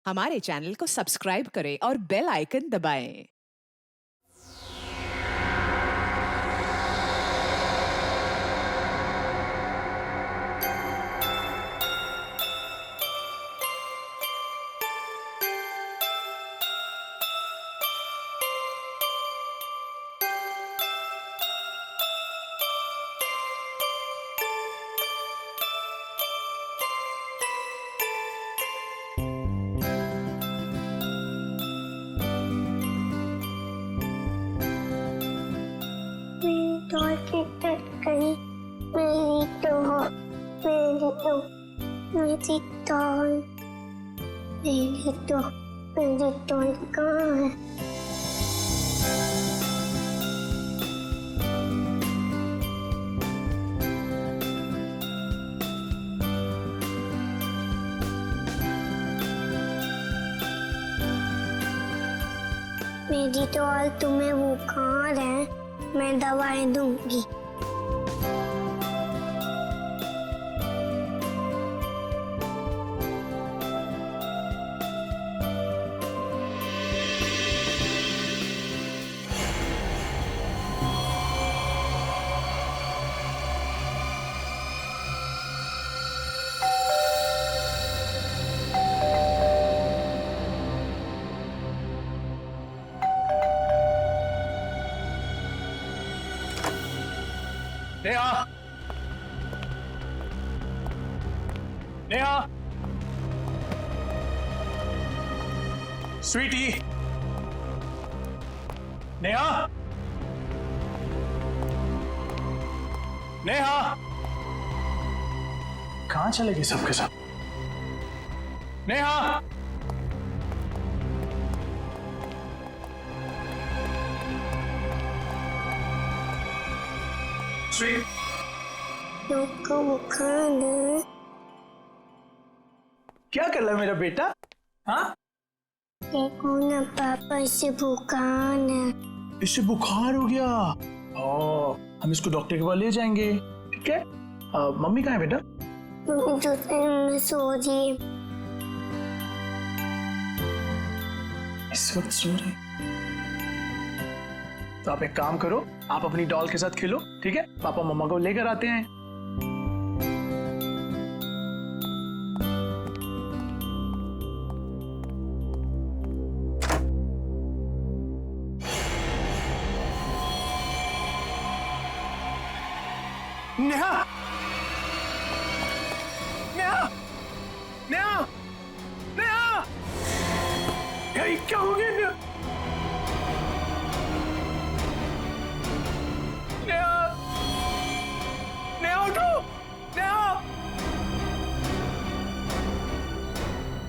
हमारे चैनल को सब्सक्राइब करें और बेल आइकन दबाएं। मेरी डॉल की टट गई। मेरी डॉल, मेरी डॉल, मेरी डॉल, मेरी डॉल, मेरी डॉल कहाँ है? मेरी डॉल, तुम्हें बुखार है? मैं दवाई दूंगी। नेहा, नेहा, स्वीटी, नेहा, नेहा, कहाँ चले गए सबके सब? नेहा, स्वीट, लोग को बुखार है। क्या कर रहा है मेरा बेटा? हाँ, देखो ना पापा, इसे बुखार है। इससे बुखार हो गया। ओ, हम इसको डॉक्टर के पास ले जाएंगे, ठीक है? मम्मी कहाँ है बेटा? मम्मी दूसरे रूम में सो रही है। इस वक्त सो रही? तो आप एक काम करो, आप अपनी डॉल के साथ खेलो, ठीक है? पापा मम्मा को लेकर आते हैं। नेहा, नेहा, नेहा, नेहा, ये क्या हो गया नेहा? नेहा, नेहा उठो, नेहा।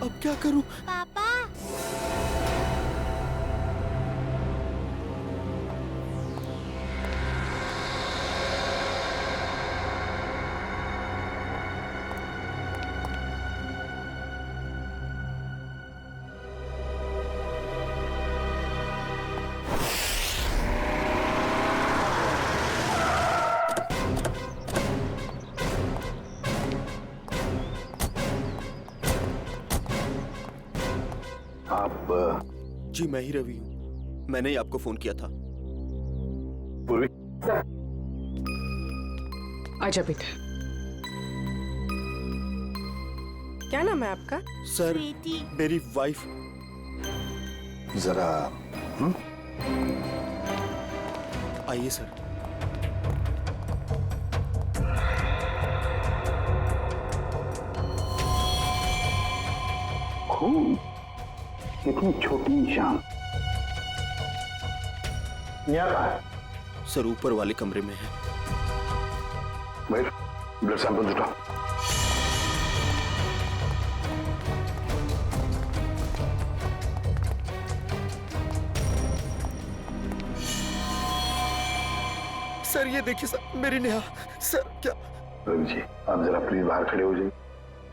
अब क्या करूं? पापा, आप जी मैं ही रवि हूँ। मैंने ही आपको फोन किया था। पूर्वी, आजा बेटा। क्या नाम है आपका? सर, मेरी वाइफ। जरा आइए सर। खून, इतनी छोटी निशान। यहाँ कहाँ है? सर ऊपर वाले कमरे में है। भाई, ब्लड सैंपल उठाओ। सर ये देखिए सर, मेरी नेहा। सर क्या? रवि जी, आप जरा प्लीज बाहर खड़े हो जाइए।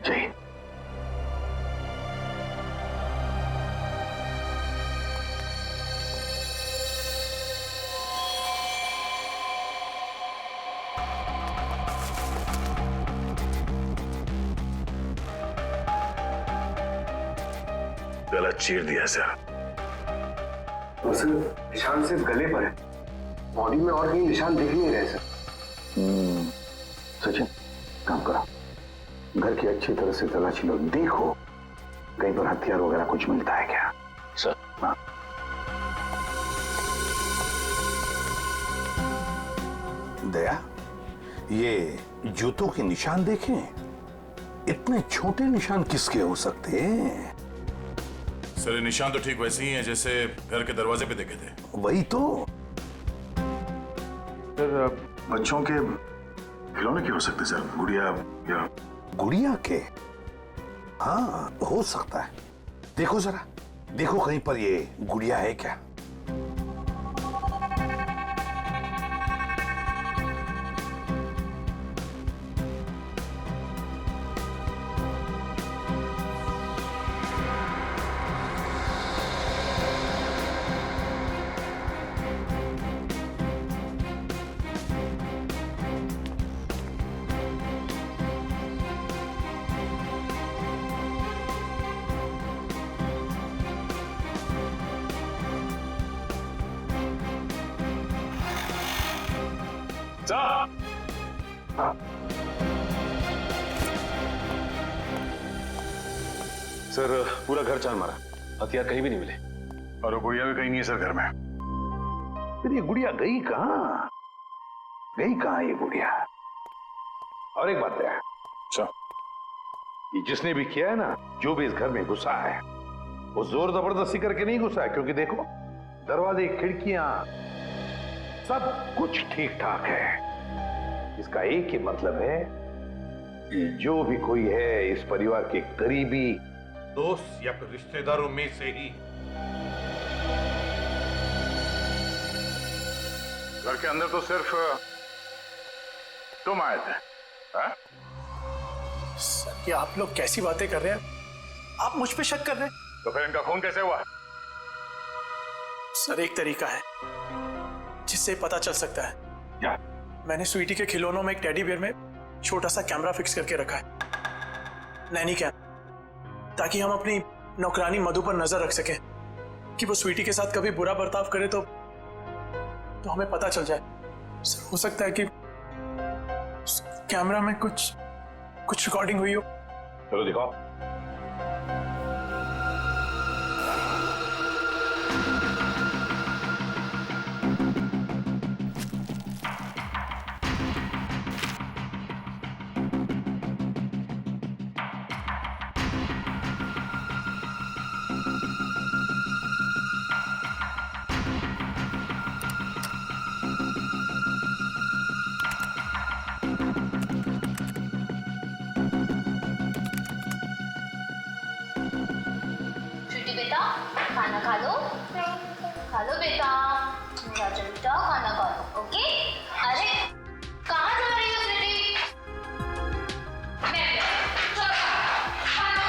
जय हिंद। गला चीर दिया सर। सर निशान सिर्फ गले पर है, बॉडी में और कहीं निशान दिख नहीं रहे सर। सचिन काम करो, घर की अच्छी तरह से तलाशी लो, देखो कहीं पर हथियार वगैरह कुछ मिलता है क्या। सर हाँ। दया, ये जूतों के निशान देखें, इतने छोटे निशान किसके हो सकते हैं? सर ये निशान तो ठीक वैसे ही हैं जैसे घर के दरवाजे पे देखे थे। वही तो। सर बच्चों के खिलौने के हो सकते सर, गुड़िया या गुड़िया के? हाँ हो सकता है। देखो जरा, देखो कहीं पर ये गुड़िया है क्या? सर पूरा घर छान मारा, हथियार कहीं भी नहीं मिले। और वो गुड़िया भी कहीं नहीं है सर घर में। फिर ये गुड़िया गई कहाँ? गई कहाँ ये गुड़िया? और एक बात है, ये जिसने भी किया है ना, जो भी इस घर में घुसा है, वो जोर जबरदस्ती करके नहीं घुसा है, क्योंकि देखो दरवाजे, खिड़कियां, सब कुछ ठीक ठाक है। इसका एक ही मतलब है कि जो भी कोई है इस परिवार के करीबी दोस्त या फिर रिश्तेदारों में से ही। घर के अंदर तो सिर्फ तुम आए थे। हाँ? सर ये आप लोग कैसी बातें कर रहे हैं? आप मुझ पे शक कर रहे हैं? तो फिर इनका खून कैसे हुआ? सर एक तरीका है जिससे पता चल सकता है। क्या? मैंने स्वीटी के खिलौनों में एक टेडी बियर में छोटा सा कैमरा फिक्स करके रखा है, नैनी कैम, ताकि हम अपनी नौकरानी मधु पर नजर रख सकें कि वो स्वीटी के साथ कभी बुरा बर्ताव करे तो हमें पता चल जाए। सर हो सकता है कि कैमरा में कुछ रिकॉर्डिंग हुई हो। चलो दिखाओ। बेटा खाना खा लो बेटा, मेरा बेटा खाना खा लो। ओके? अरे कहाँ जा रही हो स्वीटी? चलो खाना।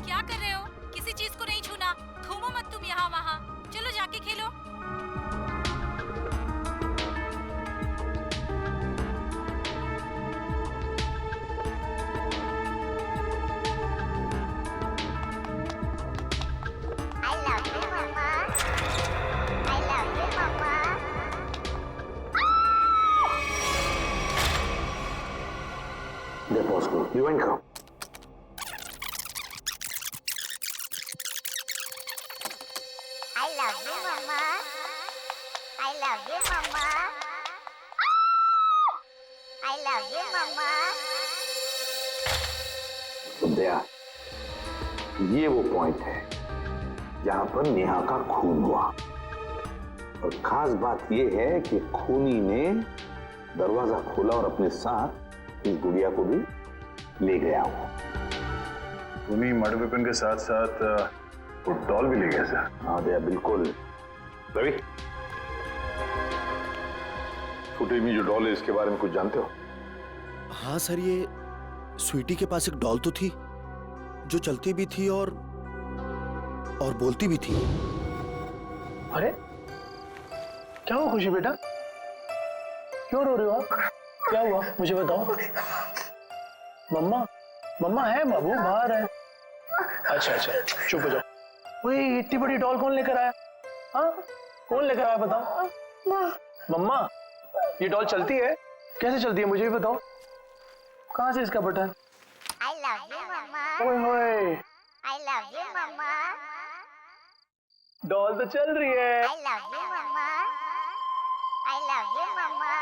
क्या कर रहे हो? किसी चीज को नहीं छूना, घूमो मत तुम यहाँ वहाँ, चलो जाके खेलो। I love you, Mama. I love you, Mama. They pause करो, रिवाइंड करो। I love you, Mama. I love you, Mama. I love you, Mama. तो दया, ये वो पॉइंट है जहां पर नेहा का खून हुआ। और खास बात ये है कि खूनी ने दरवाजा खोला और अपने साथ इस गुड़िया को भी ले गया वो। खूनी मर्डर वेपन के साथ साथ वो डॉल भी ले गया सर। हाँ दया बिल्कुल। रवि फुटेज में जो डॉल है इसके बारे में कुछ जानते हो? हाँ सर, ये स्वीटी के पास एक डॉल तो थी जो चलती भी थी और बोलती भी थी। अरे क्या हुआ खुशी बेटा, क्यों रो रहे हो आप? क्या हुआ मुझे बताओ। मम्मा मम्मा है बाबू, बाहर है। अच्छा अच्छा चुप हो जाओ। वही इतनी बड़ी डॉल कौन लेकर आया? हाँ कौन लेकर आया बताओ। मम्मा ये डॉल चलती है? कैसे चलती है मुझे भी बताओ। कहाँ से इसका button? I love you, Mama. ओए होए, I love you, Mama. Doll तो चल रही है। I love you, Mama. I love you, Mama.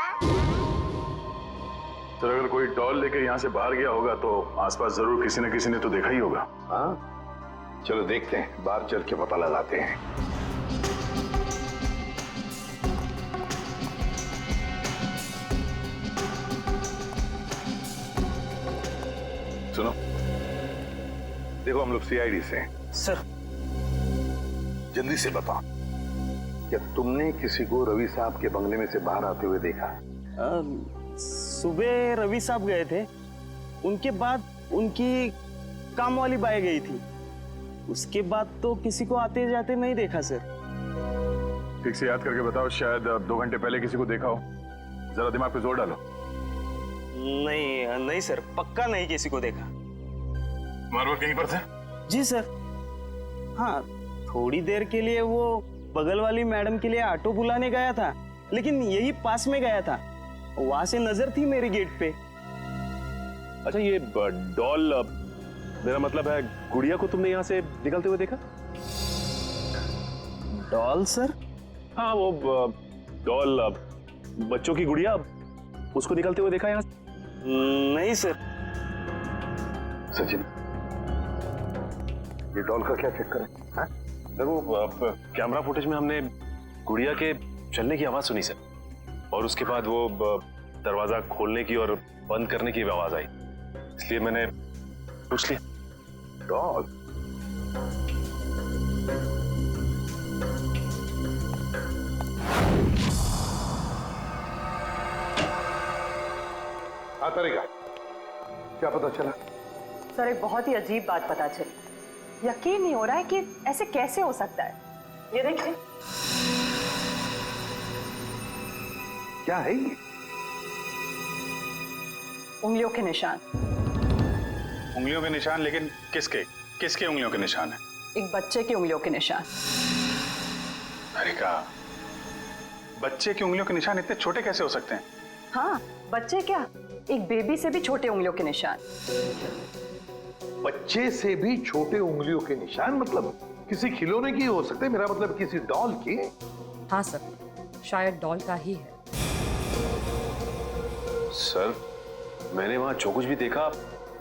Sir अगर कोई डॉल लेके यहाँ से बाहर गया होगा तो आसपास जरूर किसी न किसी ने तो देखा ही होगा। हाँ चलो देखते हैं, बाहर चल के पता लगाते हैं। सुनो, देखो हम लोग सीआईडी से हैं। सर जल्दी से बताओ, क्या तुमने किसी को रवि साहब के बंगले में से बाहर आते हुए देखा? सुबह रवि साहब गए थे, उनके बाद उनकी काम वाली बाई गई थी, उसके बाद तो किसी को आते जाते नहीं देखा सर। ठीक से याद करके बताओ, शायद 2 घंटे पहले किसी को देखा हो। जरा दिमाग पे जोर डालो। नहीं सर, पक्का नहीं किसी को देखा। मारवर कहीं पर थे? जी सर, हाँ थोड़ी देर के लिए वो बगल वाली मैडम के लिए ऑटो बुलाने गया था, लेकिन यही पास में गया था, वहां से नजर थी मेरे गेट पे। अच्छा ये डॉल, मेरा मतलब है गुड़िया को तुमने यहाँ से निकलते हुए देखा? Doll sir? हाँ वो डॉल, बच्चों की गुड़िया, उसको निकलते हुए देखा यहाँ से? नहीं सर। सचिन ये डॉल का क्या चक्कर है? हाँ? सर वो कैमरा फुटेज में हमने गुड़िया के चलने की आवाज सुनी सर, और उसके बाद वो दरवाजा खोलने की और बंद करने की आवाज आई, इसलिए मैंने पूछ लिया। डॉल? हाँ तरीका, क्या पता चला? सर एक बहुत ही अजीब बात पता चली, यकीन नहीं हो रहा है कि ऐसे कैसे हो सकता है। ये देखिए। क्या है ये? उंगलियों के निशान। उंगलियों के निशान? लेकिन किसके उंगलियों के निशान है? एक बच्चे की उंगलियों के निशान। अरे का बच्चे की उंगलियों के निशान इतने छोटे कैसे हो सकते हैं? हाँ बच्चे क्या, एक बेबी से भी छोटे उंगलियों के निशान। बच्चे से भी छोटे उंगलियों के निशान? मतलब किसी खिलौने की हो सकते हैं, मेरा मतलब किसी डॉल की? हाँ सर, शायद डॉल का ही है। सर मैंने वहां जो कुछ भी देखा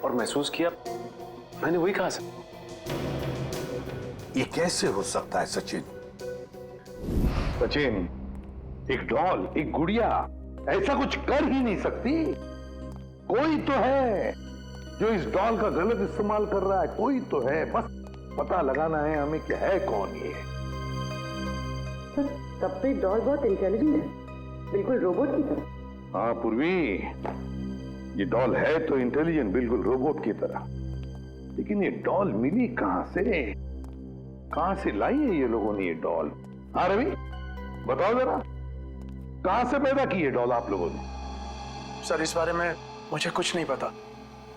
और महसूस किया, मैंने वही कहा सर। ये कैसे हो सकता है सचिन? सचिन, एक डॉल, एक गुड़िया ऐसा कुछ कर ही नहीं सकती। कोई तो है जो इस डॉल का गलत इस्तेमाल कर रहा है, कोई तो है, बस पता लगाना है हमें कि है कौन ये। सर तब भी डॉल बहुत इंटेलिजेंट है, बिल्कुल रोबोट की तरह। हाँ पूर्वी, ये डॉल है तो इंटेलिजेंट, बिल्कुल रोबोट की तरह, लेकिन ये डॉल मिली कहां से? कहां से लाई है ये लोगों ने ये डॉल? हाँ रवि बताओ जरा, कहां से पैदा की है डॉल आप लोगों ने? सर इस बारे में मुझे कुछ नहीं पता,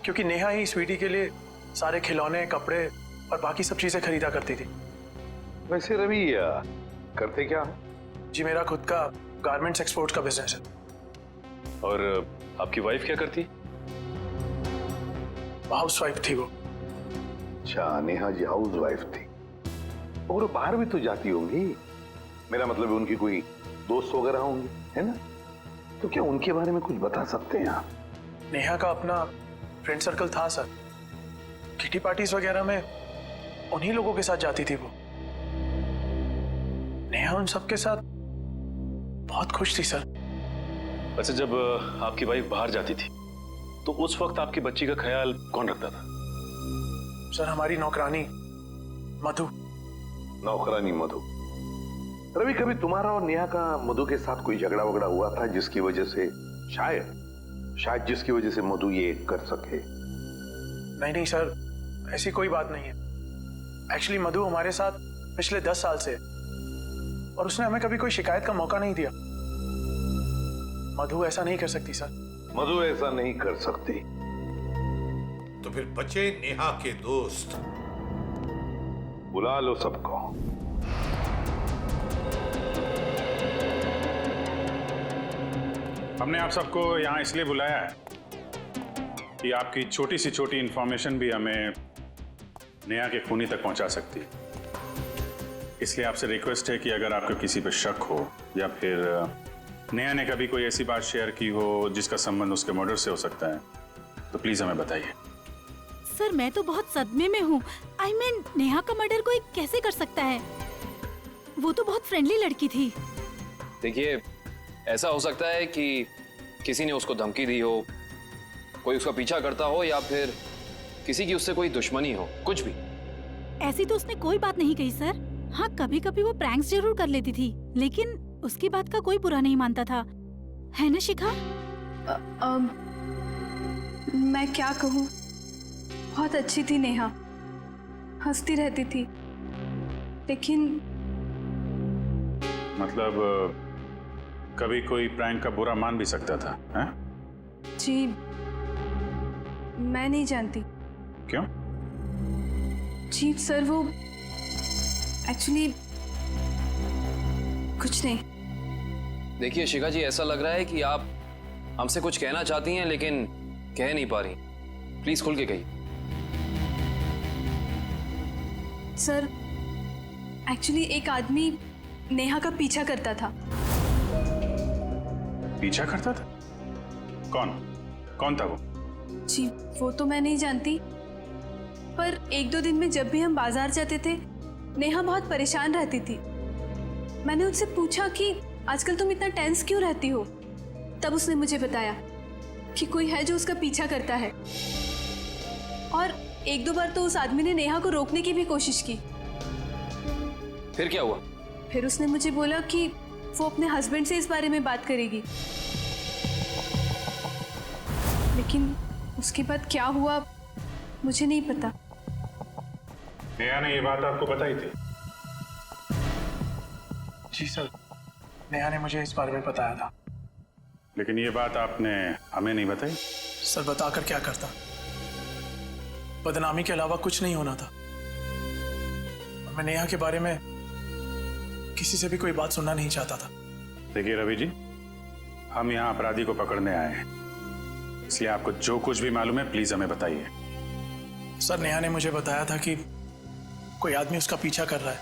क्योंकि नेहा ही स्वीटी के लिए सारे खिलौने, कपड़े और बाकी सब चीजें खरीदा करती थी। वैसे रवि करते क्या? जी मेरा खुद का गारमेंट्स एक्सपोर्ट का बिजनेस है। और आपकी वाइफ क्या करती? हाउस वाइफ थी वो। अच्छा, नेहा जी हाउस वाइफ थी, और वो बाहर भी तो जाती होंगी, मेरा मतलब है उनकी कोई दोस्त वगैरह होंगी, है ना? तो क्या उनके बारे में कुछ बता सकते हैं आप? नेहा का अपना फ्रेंड सर्कल था सर, किटी पार्टीज वगैरह में उन्हीं लोगों के साथ जाती थी वो। नेहा उन सबके साथ बहुत खुश थी सर। अच्छा, जब आपकी वाइफ बाहर जाती थी तो उस वक्त आपकी बच्ची का ख्याल कौन रखता था? सर हमारी नौकरानी मधु। नौकरानी मधु? रवि, कभी तुम्हारा और नेहा का मधु के साथ कोई झगड़ा वगड़ा हुआ था जिसकी वजह से शायद जिसकी वजह से मधु ये कर सके? नहीं सर, ऐसी कोई बात नहीं है। एक्चुअली मधु हमारे साथ पिछले 10 साल से है और उसने हमें कभी कोई शिकायत का मौका नहीं दिया। मधु ऐसा नहीं कर सकती सर। मधु ऐसा नहीं कर सकती। तो फिर बचे नेहा के दोस्त। बुला लो सबको। हमने आप सबको यहाँ इसलिए बुलाया है कि आपकी छोटी से छोटी इंफॉर्मेशन भी हमें नेहा के खूनी तक पहुंचा सकती है। इसलिए आपसे रिक्वेस्ट है कि अगर आपको किसी पे शक हो या फिर नेहा ने कभी कोई ऐसी बात शेयर की हो जिसका संबंध उसके मर्डर से हो सकता है, तो प्लीज हमें बताइए। सर मैं तो बहुत सदमे में हूँ। आई मीन नेहा का मर्डर कोई कैसे कर सकता है? वो तो बहुत फ्रेंडली लड़की थी। देखिए, ऐसा हो सकता है कि किसी ने उसको धमकी दी हो, कोई उसका पीछा करता हो या फिर किसी की उससे कोई दुश्मनी हो, कुछ भी। ऐसी तो उसने कोई बात नहीं कही सर। हाँ, कभी कभी वो प्रैंक्स जरूर कर लेती थी, लेकिन उसकी बात का कोई बुरा नहीं मानता था, है ना शिखा? मैं क्या कहूँ, बहुत अच्छी थी नेहा, हंसती रहती थी, लेकिन मतलब कभी कोई प्रैंक का बुरा मान भी सकता था, हैं? जी मैं नहीं जानती। क्यों? जी सर, वो एक्चुअली कुछ नहीं। देखिए शिखा जी, ऐसा लग रहा है कि आप हमसे कुछ कहना चाहती हैं लेकिन कह नहीं पा रही। प्लीज खुल के कहिए। सर एक्चुअली एक आदमी नेहा का पीछा करता था। पीछा करता था? कौन था वो? जी वो तो मैं नहीं जानती, पर 1-2 दिन में जब भी हम बाजार जाते थे नेहा बहुत परेशान रहती थी। मैंने उससे पूछा कि आजकल तुम इतना टेंस क्यों रहती हो? तब उसने मुझे बताया कि कोई है जो उसका पीछा करता है, और 1-2 बार तो उस आदमी ने नेहा को रोकने की भी कोशिश की। फिर क्या हुआ? फिर उसने मुझे बोला कि वो अपने हस्बैंड से इस बारे में बात करेगी, लेकिन उसके बाद क्या हुआ मुझे नहीं पता। नेहा ने ये बात आपको बताई थी? जी सर, नेहा ने मुझे इस बारे में बताया था। लेकिन ये बात आपने हमें नहीं बताई? सर बताकर क्या करता, बदनामी के अलावा कुछ नहीं होना था। मैं नेहा के बारे में किसी से भी कोई बात सुनना नहीं चाहता था। देखिए रवि जी, हम यहाँ अपराधी को पकड़ने आए हैं, इसलिए आपको जो कुछ भी मालूम है प्लीज हमें बताइए। सर नेहा ने मुझे बताया था कि कोई आदमी उसका पीछा कर रहा है।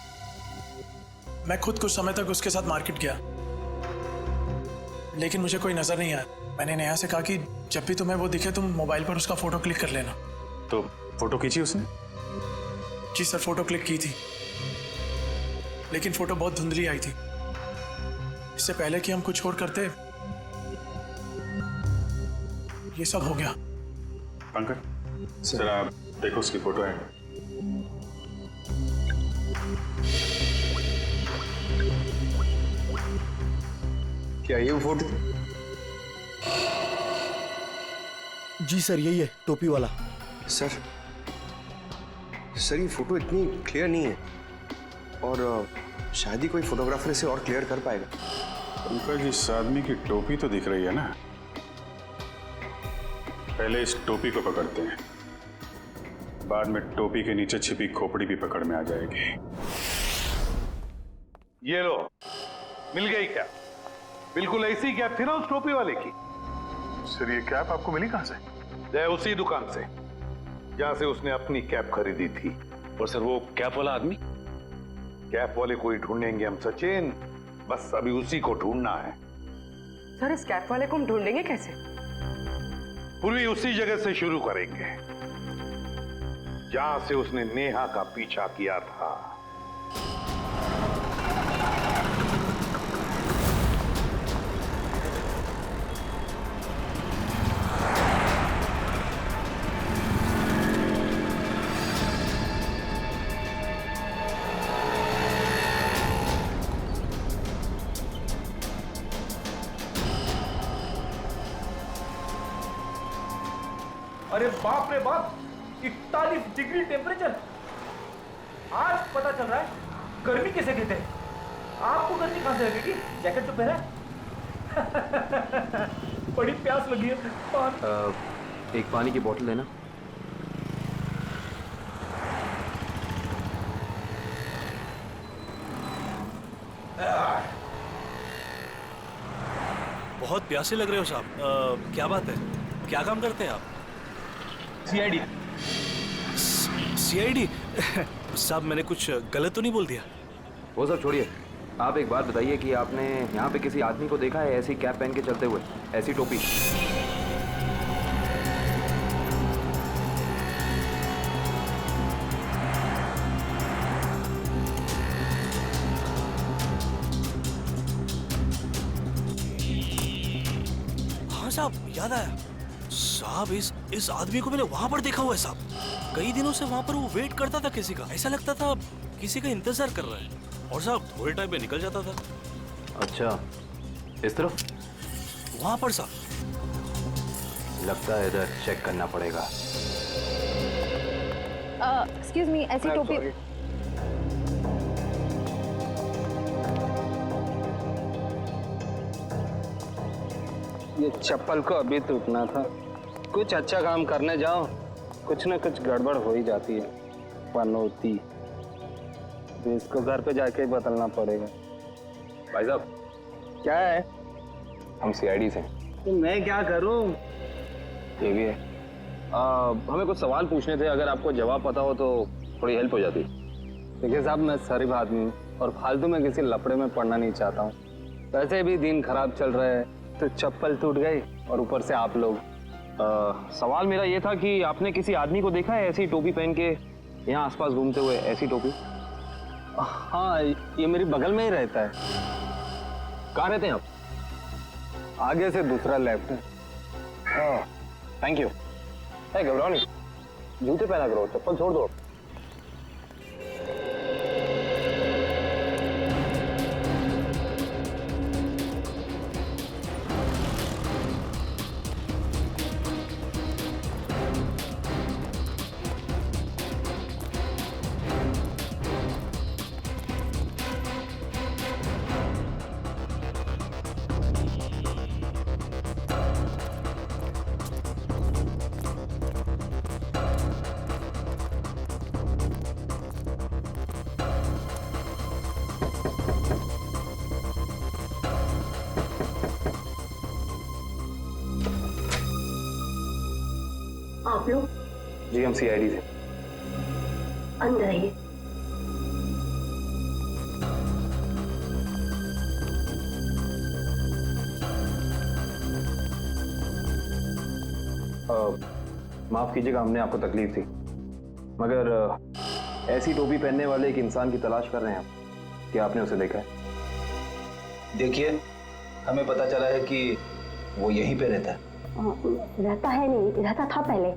मैं खुद कुछ समय तक उसके साथ मार्केट गया, लेकिन मुझे कोई नजर नहीं आया। मैंने नेहा से कहा कि जब भी तुम्हें वो दिखे तुम मोबाइल पर उसका फोटो क्लिक कर लेना। तो फोटो खींची उसने? जी सर, फोटो क्लिक की थी, लेकिन फोटो बहुत धुंधली आई थी। इससे पहले कि हम कुछ और करते ये सब हो गया। पंकज सर, आप देखो उसकी फोटो है। क्या ये वो फोटो? जी सर, यही है, टोपी वाला। सर ये फोटो इतनी क्लियर नहीं है, और शायद ही कोई फोटोग्राफर इसे और क्लियर कर पाएगा। पंकज, इस आदमी की टोपी तो दिख रही है ना? पहले इस टोपी को पकड़ते हैं, बाद में टोपी के नीचे छिपी खोपड़ी भी पकड़ में आ जाएगी। ये लो, मिल गई क्या? बिल्कुल ऐसी कैप थी ना उस टोपी वाले की। सर ये कैप आपको मिली कहां से? उसी दुकान से जहां से उसने अपनी कैप खरीदी थी। और सर वो कैप वाला आदमी? कैप वाले को ही ढूंढेंगे हम सचिन, बस अभी उसी को ढूंढना है। सर इस कैप वाले को हम ढूंढेंगे कैसे? पूर्वी उसी जगह से शुरू करेंगे जहां से उसने नेहा का पीछा किया था। अरे बाप रे बाप, 41 डिग्री टेम्परेचर। आज पता चल रहा है गर्मी किसे कहते हैं। आपको गर्मी कहां से लगेगी? जैकेट तो पहना है। बड़ी प्यास लगी है। एक पानी की बोतल लेना। बहुत प्यासे लग रहे हो साहब। क्या बात है, क्या काम करते हैं आप? सीआईडी। सीआईडी? साहब मैंने कुछ गलत तो नहीं बोल दिया? वो सब छोड़िए, आप एक बात बताइए कि आपने यहाँ पे किसी आदमी को देखा है ऐसी कैप पहन के चलते हुए, ऐसी टोपी? हाँ साहब, याद आया साहब, इस आदमी को मैंने वहां पर देखा हुआ है साहब। कई दिनों से वहां पर वो वेट करता था किसी का, ऐसा लगता था किसी का इंतजार कर रहा है, और साहब थोड़े टाइम में निकल जाता था। अच्छा, इस तरफ? वहां पर साहब। लगता है इधर चेक करना पड़ेगा। एक्सक्यूज मी, ऐसी टोपी। ये चप्पल को अभी टूटना था। कुछ अच्छा काम करने जाओ, कुछ ना कुछ गड़बड़ हो ही जाती है। पनौती, इसको घर पे जाके बदलना पड़ेगा। भाई साहब, क्या है? हम सीआईडी से। तो मैं क्या करूं? ये भी है। हमें कुछ सवाल पूछने थे, अगर आपको जवाब पता हो तो थोड़ी हेल्प हो जाती। देखिए साहब, मैं शरीफ आदमी हूँ और फालतू में किसी लफड़े में पड़ना नहीं चाहता हूँ। वैसे भी दिन खराब चल रहा है, तो चप्पल टूट गई और ऊपर से आप लोग। सवाल मेरा ये था कि आपने किसी आदमी को देखा है ऐसी टोपी पहन के यहाँ आसपास घूमते हुए, ऐसी टोपी? हाँ, ये मेरी बगल में ही रहता है। कहाँ रहते हैं आप? आगे से दूसरा लेफ्ट है। Thank you. घबराओ नहीं, जूते पहना करो, चप्पल छोड़ दो। आप लोग? जी, हम सीआईडी से। अंदर आइए। माफ कीजिएगा, हमने आपको तकलीफ दी, मगर ऐसी टोपी पहनने वाले एक इंसान की तलाश कर रहे हैं आप। क्या आपने उसे देखा है? देखिए, हमें पता चला है कि वो यहीं पे रहता है। रहता है नहीं, रहता था पहले।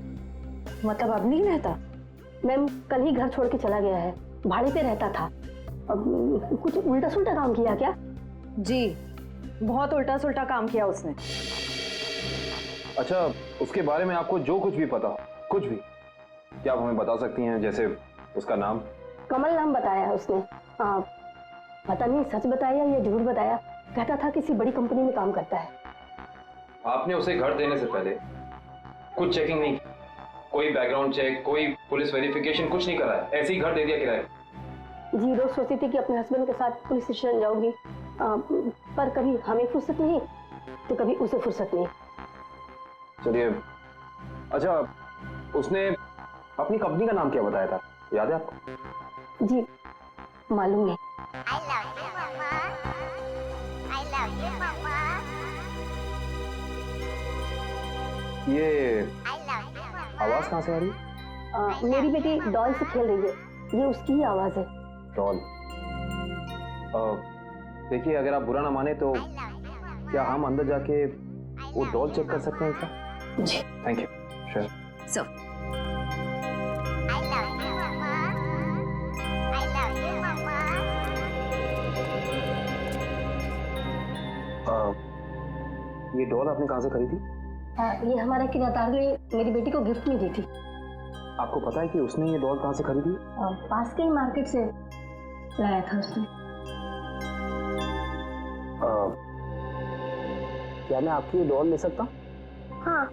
मतलब अब नहीं रहता? मैम, कल ही घर छोड़ के चला गया है, भाड़े पे रहता था। अब कुछ उल्टा सुल्टा काम किया क्या? जी, बहुत उल्टा सुल्टा काम किया उसने। अच्छा, उसके बारे में आपको जो कुछ भी पता हो, कुछ भी, क्या आप हमें बता सकती हैं? जैसे उसका नाम? कमल नाम बताया है उसने। पता नहीं सच बताया या झूठ बताया। कहता था किसी बड़ी कंपनी में काम करता है। आपने उसे घर देने से पहले कुछ चेकिंग नहीं, कोई बैकग्राउंड चेक, कोई पुलिस वेरिफिकेशन, कुछ नहीं कराया, ऐसे ही घर दे दिया किराए? जी, रोज सोचती थी कि अपने हस्बैंड के साथ पुलिस स्टेशन जाऊंगी, पर कभी हमें फुर्सत नहीं तो कभी उसे फुर्सत नहीं। चलिए, अच्छा, उसने अपनी कंपनी का नाम क्या बताया था, याद है आपको? जी, मालूम नहीं। I love you, Mama. I love you, Mama. ये आवाज कहाँ से आ रही है? मेरी बेटी डॉल से खेल रही है, ये उसकी ही आवाज है। डॉल? देखिए, अगर आप बुरा ना माने तो क्या हम अंदर जाके वो डॉल चेक कर सकते हैं क्या? जी। Thank you. Sure. So I love you, Mama. I love you, Mama. ये डॉल आपने कहाँ से खरीदी? ये हमारा किरातार ने मेरी बेटी को गिफ्ट में दी थी। आपको पता है कि उसने ये डॉल कहाँ से खरीदी? पास के ही मार्केट से लाया था उसने। क्या मैं आपकी ये डॉल ले सकता? हाँ।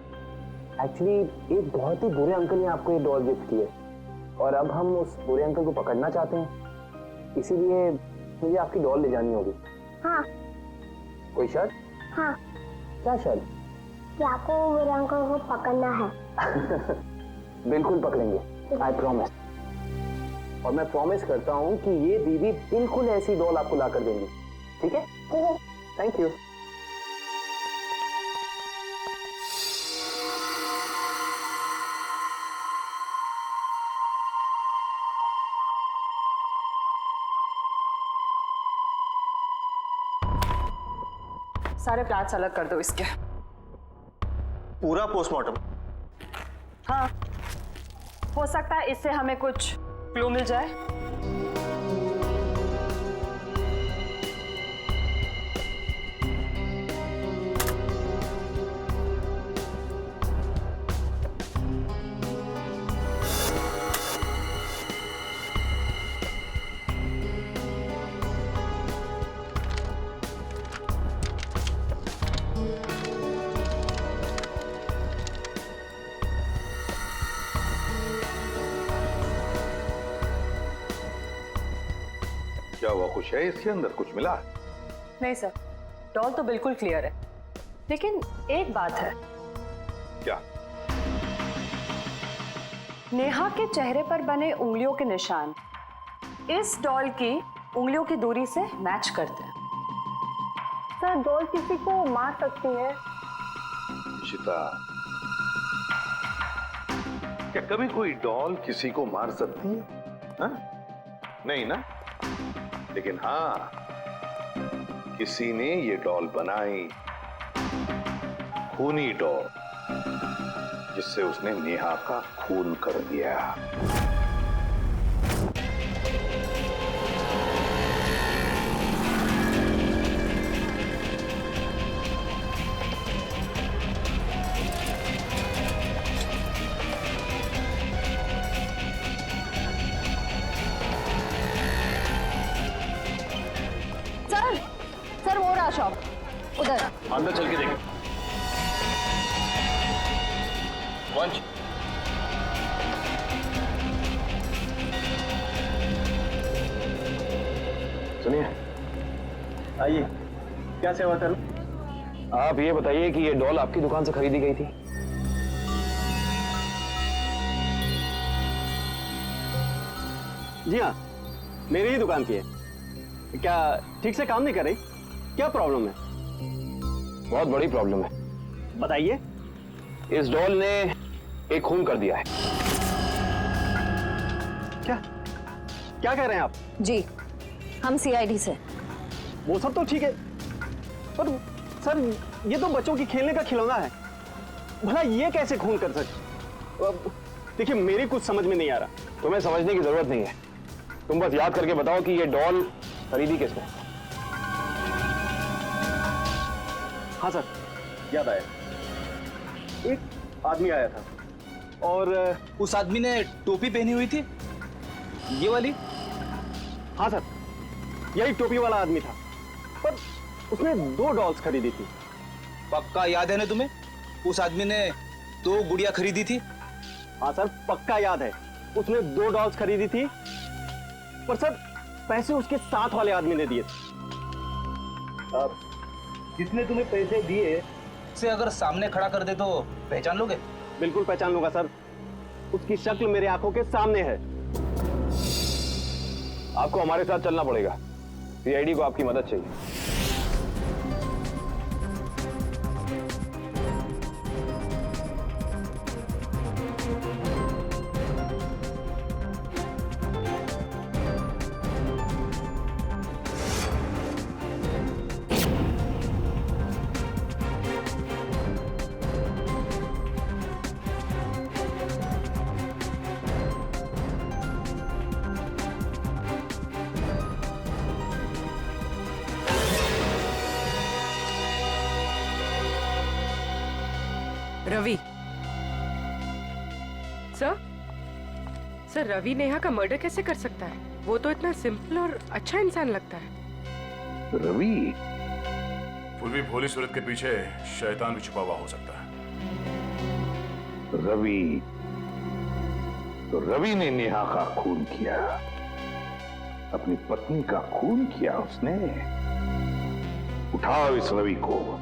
एक्चुअली एक बहुत ही बुरे अंकल ने आपको ये डॉल गिफ्ट की है और अब हम उस बुरे अंकल को पकड़ना चाहते हैं, इसीलिए मुझे आपकी डॉल ले जानी होगी। हाँ। कोई शर्त? हाँ। क्या शर्त? कि आपको मेरे अंकल को पकड़ना है। बिल्कुल पकड़ेंगे, आई प्रॉमिस। और मैं प्रॉमिस करता हूँ कि ये दीदी बिल्कुल ऐसी डॉल आपको ला कर देंगी, ठीक है? Thank you. सारे प्लाट्स अलग कर दो इसके। पूरा पोस्टमार्टम? हाँ, हो सकता है इससे हमें कुछ क्लू मिल जाए। क्या हुआ, कुछ है इसके अंदर? कुछ मिला? नहीं सर, डॉल तो बिल्कुल क्लियर है, लेकिन एक बात है। क्या? नेहा के चेहरे पर बने उंगलियों के निशान इस डॉल की उंगलियों की दूरी से मैच करते हैं। सर, डॉल किसी को मार सकती है? इशिता, क्या कभी कोई डॉल किसी को मार सकती है? हा? नहीं ना? लेकिन हाँ, किसी ने ये डॉल बनाई, खूनी डॉल, जिससे उसने नेहा का खून कर दिया। सर वो रहा शॉप उधर। अंदर चल के देखें। वंश, सुनिए। आइए, क्या सेवा करूं? आप ये बताइए कि ये डॉल आपकी दुकान से खरीदी गई थी? जी हाँ, मेरी ही दुकान की है। क्या ठीक से काम नहीं कर रही? क्या प्रॉब्लम है? बहुत बड़ी प्रॉब्लम है। बताइए। इस डॉल ने एक खून कर दिया है। क्या क्या कह रहे हैं आप? जी, हम सीआईडी से। वो सब तो ठीक है, पर सर ये तो बच्चों की खेलने का खिलौना है, भला ये कैसे खून कर सकते? देखिए, मेरी कुछ समझ में नहीं आ रहा। तुम्हें समझने की जरूरत नहीं है, तुम बस याद करके बताओ कि ये डॉल खरीदी किसने? हाँ सर, याद आया। एक आदमी आया था और उस आदमी ने टोपी पहनी हुई थी, ये वाली? हाँ सर, यही टोपी वाला आदमी था, पर उसने 2 डॉल्स खरीदी थी। पक्का याद है ना तुम्हें? उस आदमी ने 2 गुड़िया खरीदी थी? हाँ सर, पक्का याद है, उसने 2 डॉल्स खरीदी थी, पर सर पैसे उसके साथ वाले आदमी ने दिए थे। जिसने तुम्हें पैसे दिए से अगर सामने खड़ा कर दे तो पहचान लोगे? बिल्कुल पहचान लूंगा सर, उसकी शक्ल मेरे आंखों के सामने है। आपको हमारे साथ चलना पड़ेगा, सीआईडी को आपकी मदद चाहिए। रवि सर रवि नेहा का मर्डर कैसे कर सकता है? वो तो इतना सिंपल और अच्छा इंसान लगता है। रवि? पूर्वी भोली सूरत के पीछे शैतान भी छुपा हुआ हो सकता है। रवि तो रवि ने नेहा का खून किया, अपनी पत्नी का खून किया उसने। उठाओ इस रवि को।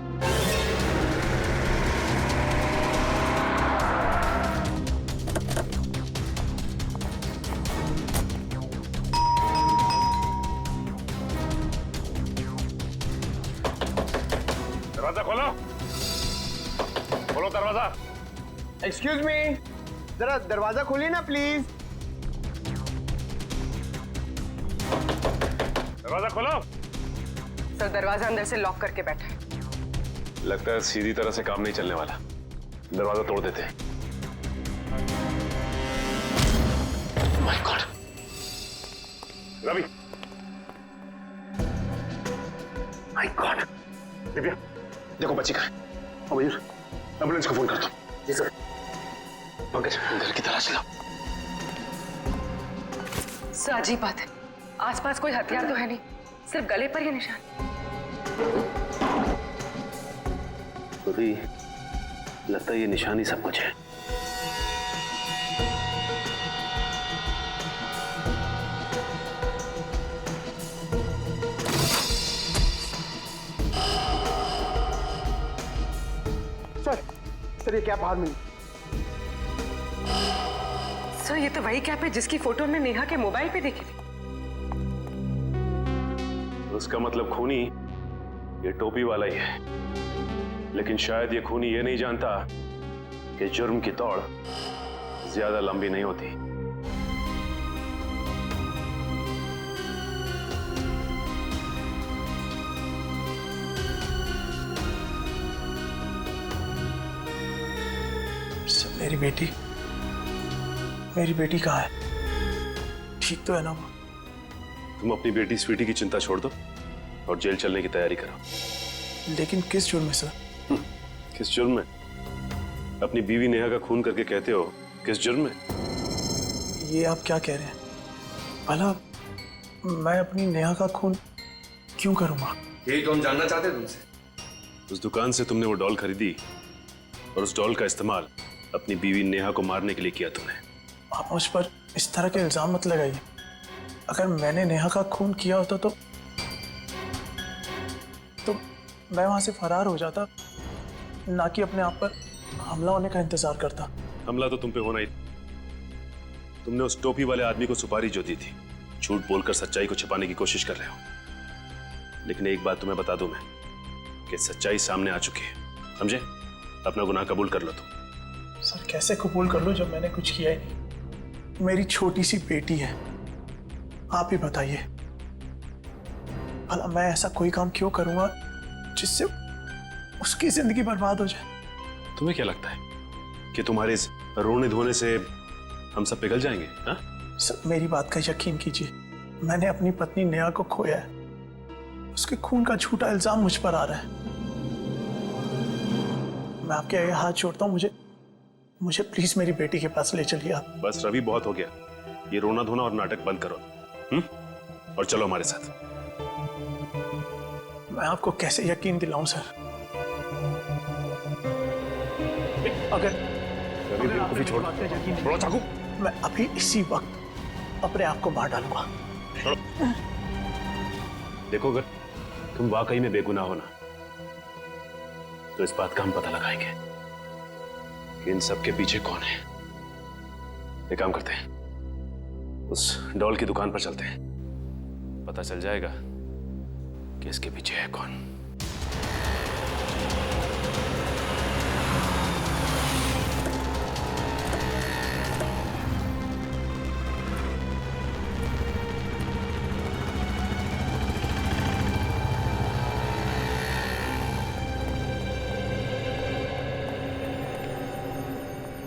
दरवाजा खोलो, खोलो दरवाजा। एक्सक्यूज मी, जरा दरवाजा खोलिए ना प्लीज। दरवाजा खोलो। सर दरवाजा अंदर से लॉक करके बैठा है। लगता है सीधी तरह से काम नहीं चलने वाला, दरवाजा तोड़ देते हैं। My god, Ravi, my god. Divya देखो बच्ची कहाँ है। मयूर एम्बुलेंस को फोन कर दो। जी सर। पंकज घर की तलाशी लो। सर अजीब बात है, आसपास कोई हथियार तो है नहीं, सिर्फ गले पर ही निशान। रवि लगता है ये निशान ही सब कुछ है। सर ये क्या बाहर मिली? सर ये तो वही कैप है जिसकी फोटो हमने नेहा के मोबाइल पे देखी थी। उसका मतलब खूनी ये टोपी वाला ही है, लेकिन शायद ये खूनी ये नहीं जानता कि जुर्म की दौड़ ज्यादा लंबी नहीं होती। मेरी बेटी कहाँ है? ठीक तो है ना वो? तुम अपनी बेटी स्वीटी की चिंता छोड़ दो और जेल चलने की तैयारी करो। लेकिन किस जुर्म में सर? किस जुर्म में? अपनी बीवी नेहा का खून करके कहते हो किस जुर्म में? ये आप क्या कह रहे हैं? भला मैं अपनी नेहा का खून क्यों करूंगा? यही तो हम जानना चाहते हैं तुमसे। उस दुकान से तुमने वो डॉल खरीदी और उस डॉल का इस्तेमाल अपनी बीवी नेहा को मारने के लिए किया तुमने। आप मुझ पर इस तरह के इल्जाम मत लगाइए। अगर मैंने नेहा का खून किया होता तो मैं वहां से फरार हो जाता, ना कि अपने आप पर हमला होने का इंतजार करता। हमला तो तुम पे होना ही। तुमने उस टोपी वाले आदमी को सुपारी जो दी थी, झूठ बोलकर सच्चाई को छिपाने की कोशिश कर रहे हो। लेकिन एक बात तुम्हें बता दूं मैं कि सच्चाई सामने आ चुकी है, समझे? अपना गुनाह कबूल कर लो तुम। सर कैसे कबूल कर लो जब मैंने कुछ किया ही नहीं? मेरी छोटी सी बेटी है, आप ही बताइए। भला मैं ऐसा कोई काम क्यों करूंगा जिससे उसकी जिंदगी बर्बाद हो जाए? तुम्हें क्या लगता है कि तुम्हारे इस रोने धोने से हम सब पिघल जाएंगे? हा? सर मेरी बात का यकीन कीजिए, मैंने अपनी पत्नी नेहा को खोया है। उसके खून का झूठा इल्जाम मुझ पर आ रहा है। मैं आपके आगे हाथ जोड़ता हूँ, मुझे प्लीज मेरी बेटी के पास ले चलिए आप। बस रवि, बहुत हो गया। ये रोना धोना और नाटक बंद करो और चलो हमारे साथ। मैं आपको कैसे यकीन दिलाऊं सर? अगर भी छोड़ दो चाकू। मैं अभी इसी वक्त अपने आप को मार डालूंगा। देखो अगर तुम वाकई में बेगुनाह हो ना, तो इस बात का हम पता लगाएंगे कि इन सब के पीछे कौन है। एक काम करते हैं, उस डॉल की दुकान पर चलते हैं, पता चल जाएगा कि इसके पीछे है कौन।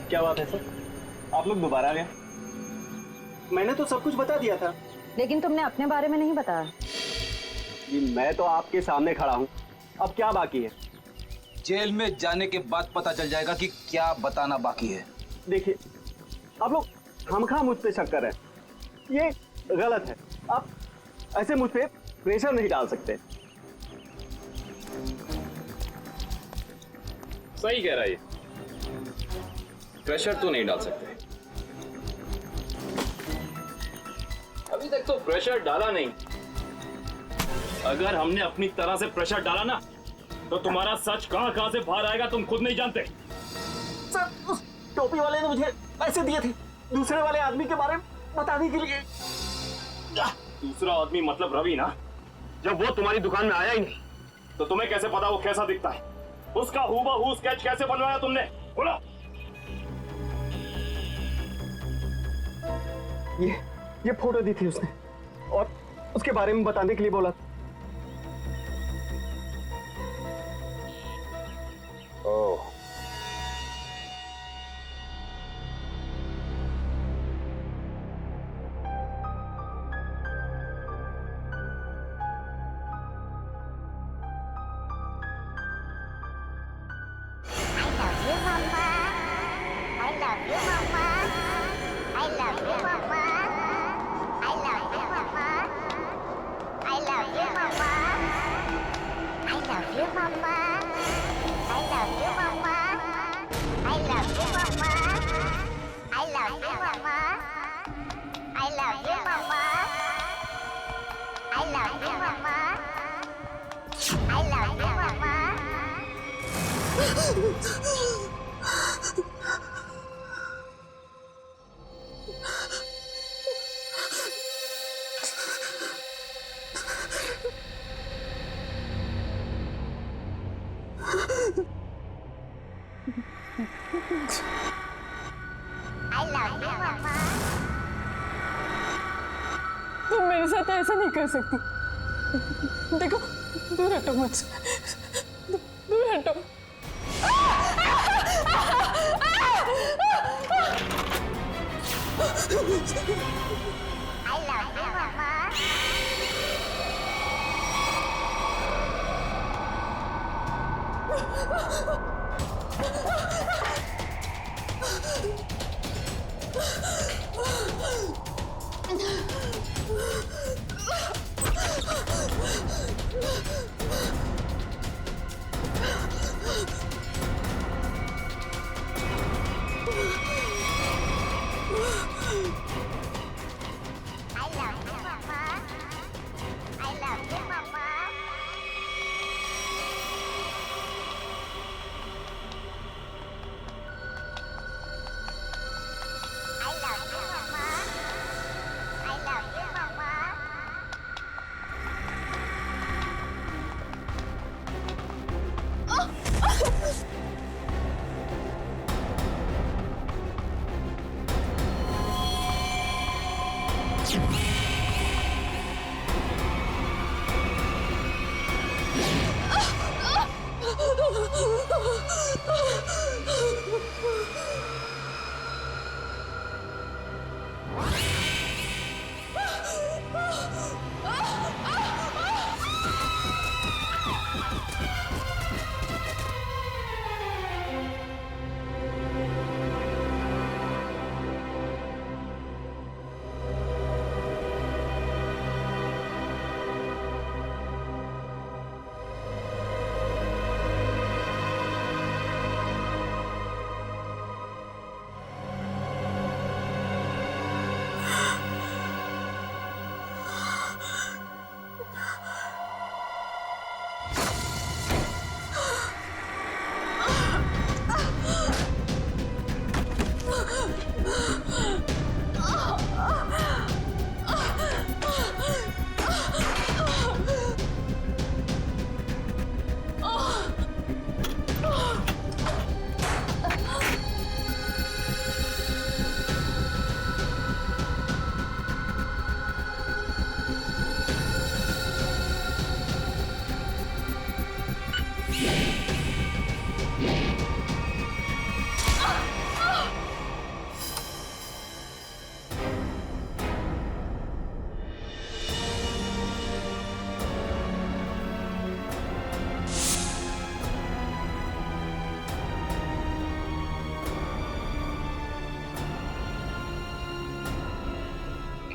क्या बात है सर, आप लोग दोबारा आ गए? मैंने तो सब कुछ बता दिया था। लेकिन तुमने अपने बारे में नहीं बताया। जी मैं तो आपके सामने खड़ा हूँ, अब क्या बाकी है? जेल में जाने के बाद पता चल जाएगा कि क्या बताना बाकी है। देखिए, आप लोग खामखा मुझ पे शक कर रहे हैं, ये गलत है। आप ऐसे मुझ पे प्रेशर नहीं डाल सकते। सही कह रहा है, प्रेशर तो नहीं डाल सकते। अभी तक तो प्रेशर डाला नहीं। अगर हमने अपनी तरह से प्रेशर डाला ना, तो तुम्हारा सच कहां से बाहर आएगा तुम खुद नहीं जानते। सर, उस टोपी वाले ने मुझे पैसे दिए थे दूसरे वाले आदमी के बारे में बताने के लिए। दूसरा आदमी मतलब रवि ना? जब वो तुम्हारी दुकान में आया ही नहीं, तो तुम्हें कैसे पता वो कैसा दिखता है? उसका हूबहू स्केच कैसे बनवाया तुमने? बोलो। ये फोटो दी थी उसने और उसके बारे में बताने के लिए बोला। ओह, तुम मेरे साथ ऐसा नहीं कर सकती। देखो, दूर हटो मुझसे, दूर हटो।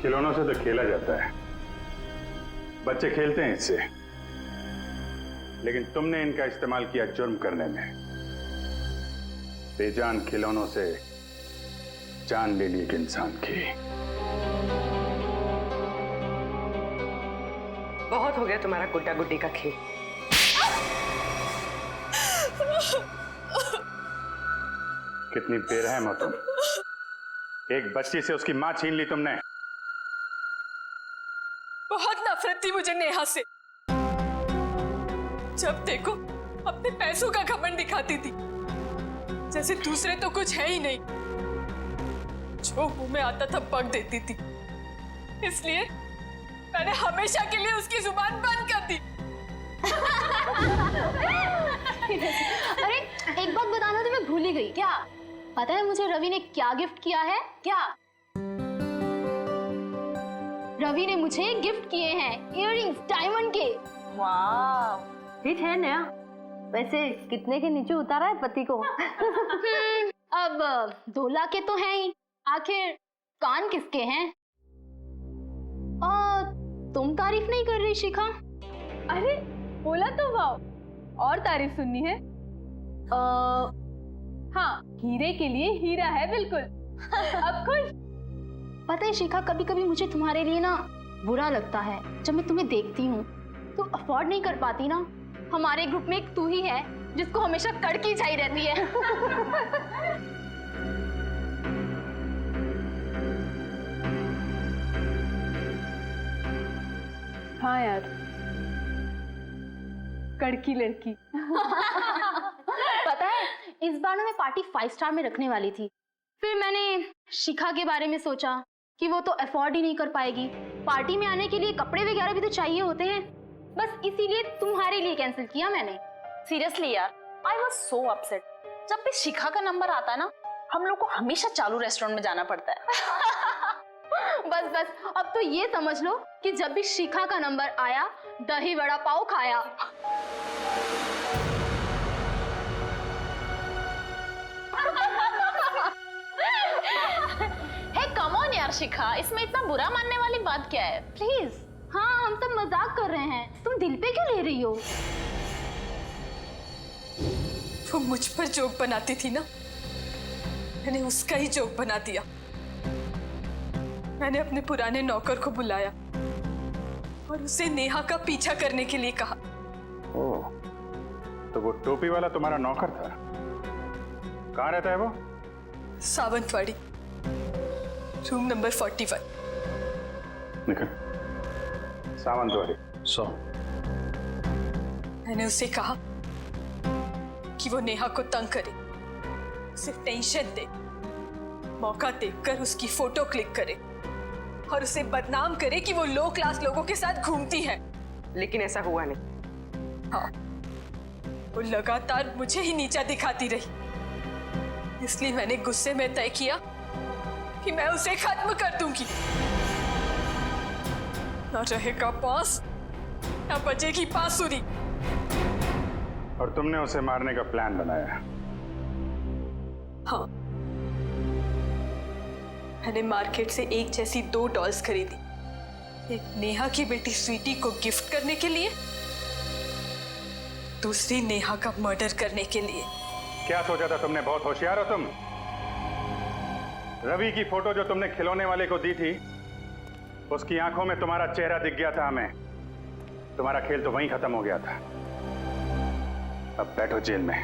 खिलौनों से तो खेला जाता है, बच्चे खेलते हैं इससे, लेकिन तुमने इनका इस्तेमाल किया जुर्म करने में। बेजान खिलौनों से जान ले ली एक इंसान की। बहुत हो गया तुम्हारा गुड्डा गुड्डी का खेल। कितनी बेरहम हो तुम। एक बच्ची से उसकी मां छीन ली तुमने। बहुत नफरत थी मुझे नेहा से। जब देखो अपने पैसों का घमंड दिखाती थी, जैसे दूसरे तो कुछ है ही नहीं। जो मुंह में आता था बक देती थी, इसलिए मैंने हमेशा के लिए उसकी जुबान बंद कर दी। अरे एक बात बताना तो मैं भूल ही गई। क्या पता है मुझे रवि ने क्या गिफ्ट किया है? क्या रवि ने मुझे गिफ्ट किए हैं इयररिंग्स डायमंड के। वाह, ठीक है नया। वैसे कितने के नीचे उतारा है पति को? अब 2 लाख के तो हैं ही, आखिर कान किसके हैं? तुम तारीफ नहीं कर रही शिखा? अरे बोला तो वाओ, और तारीफ सुननी है? हाँ, हीरे के लिए हीरा है बिल्कुल। अब खुश? पता है शिखा, कभी कभी मुझे तुम्हारे लिए ना बुरा लगता है। जब मैं तुम्हें देखती हूँ तो अफोर्ड नहीं कर पाती ना। हमारे ग्रुप में एक तू ही है जिसको हमेशा कड़की चाहिए रहती है। हाँ यार, कड़की लड़की। पता है इस बार ना मैं पार्टी 5 स्टार में रखने वाली थी। फिर मैंने शिखा के बारे में सोचा कि वो तो अफोर्ड ही नहीं कर पाएगी। पार्टी में आने के लिए कपड़े वगैरह भी तो चाहिए होते हैं। बस इसीलिए तुम्हारे लिए कैंसिल किया मैंने। सीरियसली यार, आई वॉज सो अपसेट। जब भी शिखा का नंबर आता है ना, हम लोग को हमेशा चालू रेस्टोरेंट में जाना पड़ता है। बस बस, अब तो ये समझ लो कि जब भी शिखा का नंबर आया, दही वड़ा पाव खाया। हे कम ऑन यार शिखा, इसमें इतना बुरा मानने वाली बात क्या है? प्लीज। हाँ, हम सब मजाक कर रहे हैं, तुम दिल पे क्यों ले रही हो? वो मुझ पर जोक बनाती थी ना, मैंने उसका ही जोक बना दिया। मैंने अपने पुराने नौकर को बुलाया और उसे नेहा का पीछा करने के लिए कहा। ओह, तो वो टोपी वाला तुम्हारा नौकर था? कहाँ रहता है वो? Sawantwadi, room number 41। निकल। सावंतवाड़ी 100। मैंने उसे कहा कि वो नेहा को तंग करे, उसे टेंशन दे, मौका देखकर उसकी फोटो क्लिक करे और उसे बदनाम करे कि वो लो क्लास लोगों के साथ घूमती है। लेकिन ऐसा हुआ नहीं। हाँ, वो लगातार मुझे ही नीचा दिखाती रही। इसलिए मैंने गुस्से में तय किया कि मैं उसे खत्म कर दूंगी। न रहेगा बांस, न बजेगी बांसुरी। और तुमने उसे मारने का प्लान बनाया? हाँ, मैंने मार्केट से एक जैसी 2 डॉल्स खरीदी, एक नेहा की बेटी स्वीटी को गिफ्ट करने के लिए, दूसरी नेहा का मर्डर करने के लिए। क्या सोचा था तुमने? बहुत होशियार हो तुम। रवि की फोटो जो तुमने खिलौने वाले को दी थी, उसकी आंखों में तुम्हारा चेहरा दिख गया था हमें। तुम्हारा खेल तो वहीं खत्म हो गया था। अब बैठो जेल में,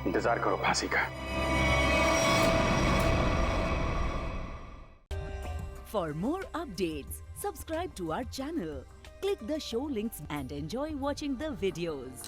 इंतजार करो फांसी का। For more updates, subscribe to our channel, click the show links and enjoy watching the videos.